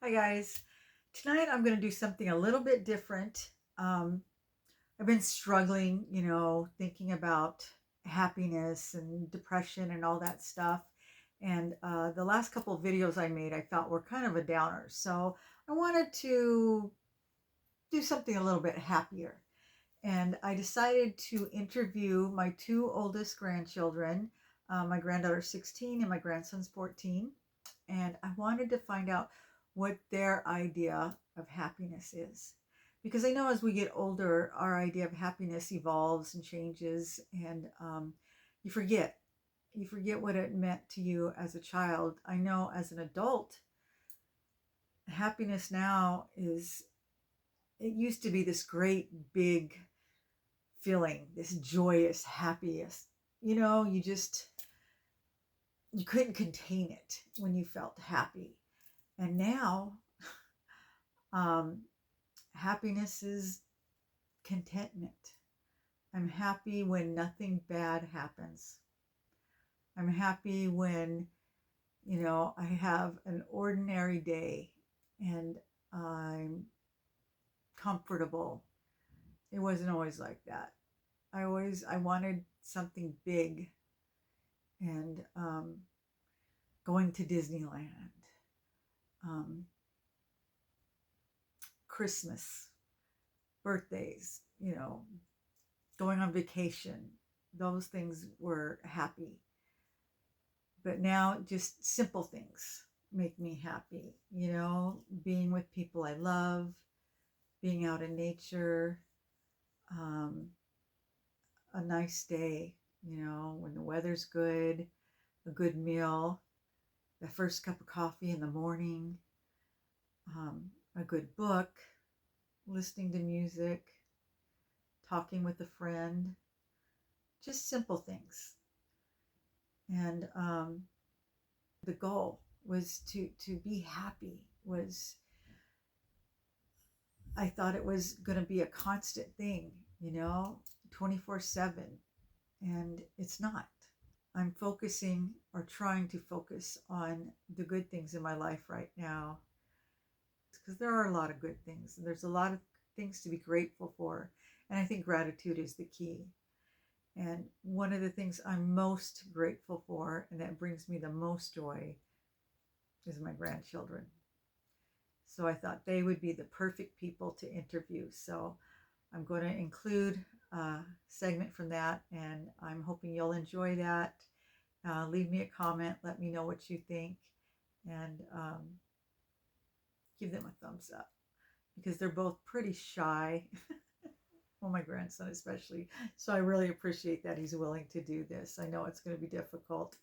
Hi guys. Tonight I'm going to do something a little bit different. Um, I've been struggling, thinking about happiness and depression and all that stuff. And the last couple of videos I made, I felt were kind of a downer. So I wanted to do something a little bit happier. And I decided to interview my two oldest grandchildren. My granddaughter's 16 and my grandson's 14. And I wanted to find out what their idea of happiness is. Because I know as we get older, our idea of happiness evolves and changes, and you forget. You forget what it meant to you as a child. I know as an adult, happiness now is, it used to be this great big feeling, this joyous, happiest. You just, you couldn't contain it when you felt happy. And now, um, happiness is contentment. I'm happy when nothing bad happens. I'm happy when, I have an ordinary day and I'm comfortable. It wasn't always like that. I wanted something big and going to Disneyland, um, Christmas, birthdays, going on vacation. Those things were happy. But now just simple things make me happy, being with people I love, being out in nature, um, a nice day, when the weather's good, a good meal, the first cup of coffee in the morning, a good book, listening to music, talking with a friend, just simple things. And the goal was to be happy. Was I thought it was going to be a constant thing, 24/7, and it's not. I'm focusing or trying to focus on the good things in my life right now, because there are a lot of good things and there's a lot of things to be grateful for. And I think gratitude is the key. And one of the things I'm most grateful for and that brings me the most joy is my grandchildren. So I thought they would be the perfect people to interview. So I'm going to include a segment from that, and I'm hoping you'll enjoy that. Leave me a comment, let me know what you think, and give them a thumbs up because they're both pretty shy. Well, my grandson especially. So I really appreciate that he's willing to do this. I know it's going to be difficult,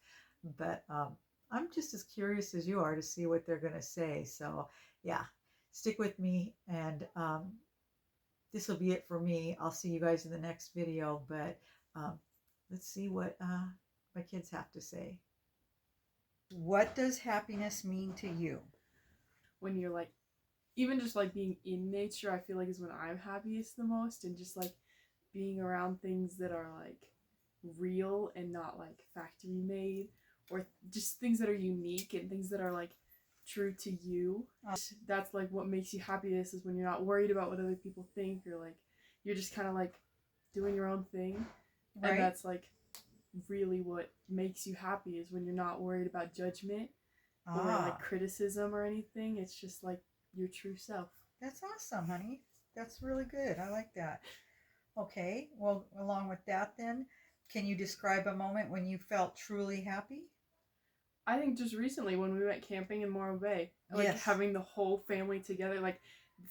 but I'm just as curious as you are to see what they're going to say. So yeah, stick with me, and this will be it for me. I'll see you guys in the next video, but um, let's see what my kids have to say. What does happiness mean to you? When you're like, even just like being in nature, I feel like is when I'm happiest the most, and just like being around things that are like real and not like factory made, or just things that are unique and things that are like true to you. That's like what makes you happiest, is when you're not worried about what other people think, or like you're just kind of like doing your own thing. And Right? that's like really what makes you happy, is when you're not worried about judgment or like Ah, criticism or anything. It's just like your true self. that's awesome, honey. That's really good. I like that. Okay, well, along with that, then, can you describe a moment when you felt truly happy? I think just recently when we went camping in Morro Bay, like Yes. having the whole family together, like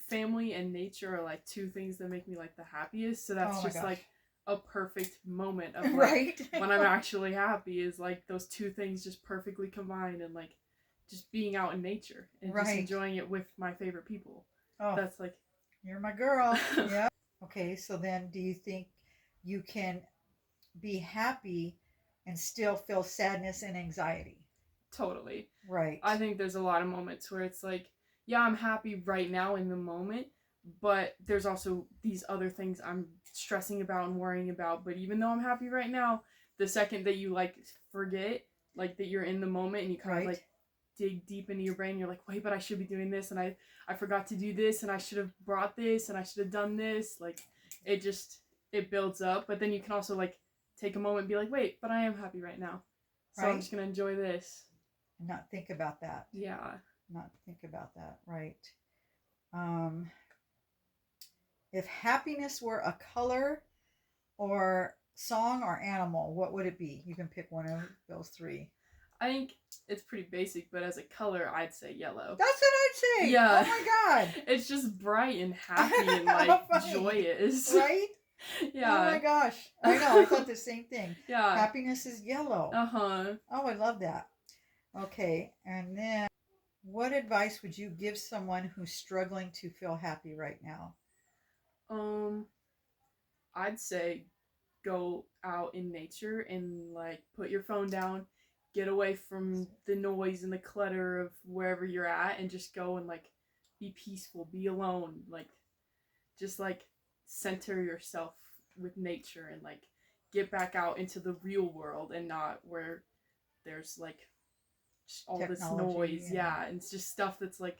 family and nature are like two things that make me like the happiest. So Oh that's my just gosh. like a perfect moment of like Right? when I'm actually happy, is like those two things just perfectly combined, and like just being out in nature and just Right. enjoying it with my favorite people. Oh, That's like you're my girl. Yeah. Okay, so then do you think you can be happy and still feel sadness and anxiety? totally. Right. I think there's a lot of moments where it's like, yeah, I'm happy right now in the moment, but there's also these other things I'm stressing about and worrying about. But even though I'm happy right now, the second that you like forget, like that you're in the moment and you kind of Right. like dig deep into your brain. You're like, wait, but I should be doing this, and I forgot to do this, and I should have brought this, and I should have done this. Like, it builds up. But then you can also like take a moment and be like, wait, but I am happy right now, so I'm Right? just gonna enjoy this. And not think about that. Yeah. Not think about that. Right. Um, if happiness were a color or song or animal, what would it be? You can pick one of those three. I think it's pretty basic, but as a color, I'd say yellow. That's what I'd say. Yeah. Oh my God. It's just bright and happy and like Funny. joyous. Right? Yeah. Oh my gosh. I know. I thought the same thing. Yeah. Happiness is yellow. Uh-huh. Oh, I love that. Okay. And then what advice would you give someone who's struggling to feel happy right now? I'd say go out in nature and like put your phone down, get away from the noise and the clutter of wherever you're at, and just go and like be peaceful, be alone, like just like center yourself with nature and like get back out into the real world and not where there's like all this noise. Yeah, and it's just stuff that's like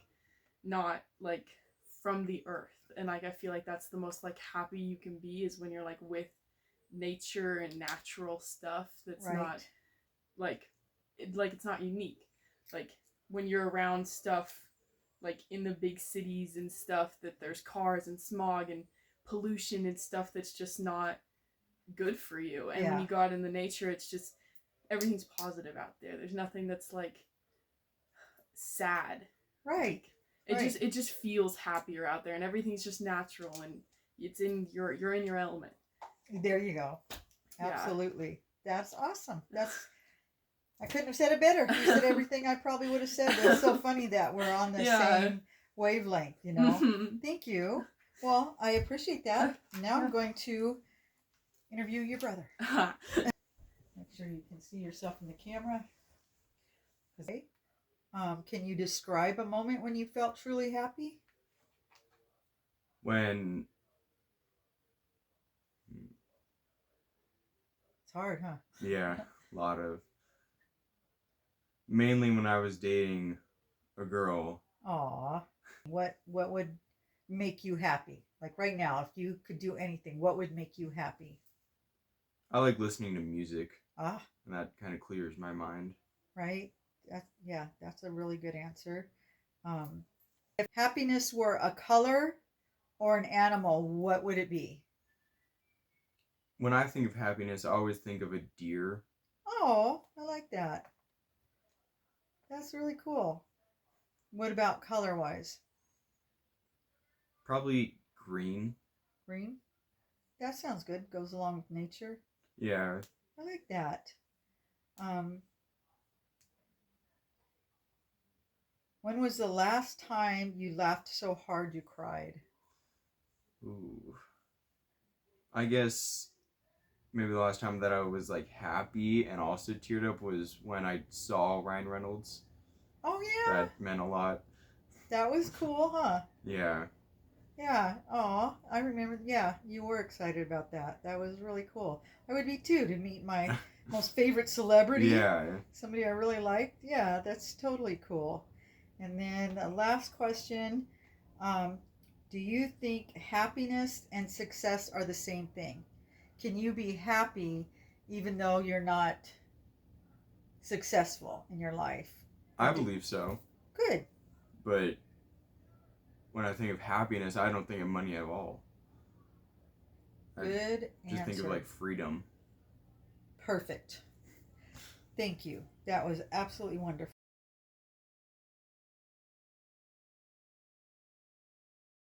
not like from the earth. And like I feel like that's the most like happy you can be is when you're like with nature and natural stuff that's Right. not like it's not unique. Like when you're around stuff like in the big cities and stuff that there's cars and smog and pollution and stuff that's just not good for you. And when you go out in the nature, it's just everything's positive out there. There's nothing that's like sad. Right. It just feels happier out there, and everything's just natural, and you're in your element. There you go. Yeah. Absolutely. That's awesome. I couldn't have said it better. You said everything I probably would have said. It's so funny that we're on the same wavelength, you know. Thank you. Well, I appreciate that. Now I'm going to interview your brother. Make sure you can see yourself in the camera. Okay. Can you describe a moment when you felt truly happy? When It's hard, huh? yeah, a lot of mainly when I was dating a girl. Aw. What would make you happy? Like right now, if you could do anything, what would make you happy? I like listening to music, Ah, and that kind of clears my mind. right. That's a really good answer. If happiness were a color or an animal, what would it be? When I think of happiness, I always think of a deer. Oh, I like that. That's really cool. What about color wise? Probably green. Green? That sounds good. Goes along with nature. Yeah. I like that. When was the last time you laughed so hard you cried? Ooh. I guess maybe the last time that I was like happy and also teared up was when I saw Ryan Reynolds. Oh yeah. That meant a lot. That was cool, huh? Yeah. Yeah. Oh, I remember. Yeah, you were excited about that. That was really cool. I would be too, to meet my most favorite celebrity. Yeah. Somebody I really liked. Yeah, that's totally cool. And then the last question, do you think happiness and success are the same thing? Can you be happy even though you're not successful in your life? I believe so. Good. But when I think of happiness, I don't think of money at all. Good I just think of like freedom. Perfect. Thank you. That was absolutely wonderful.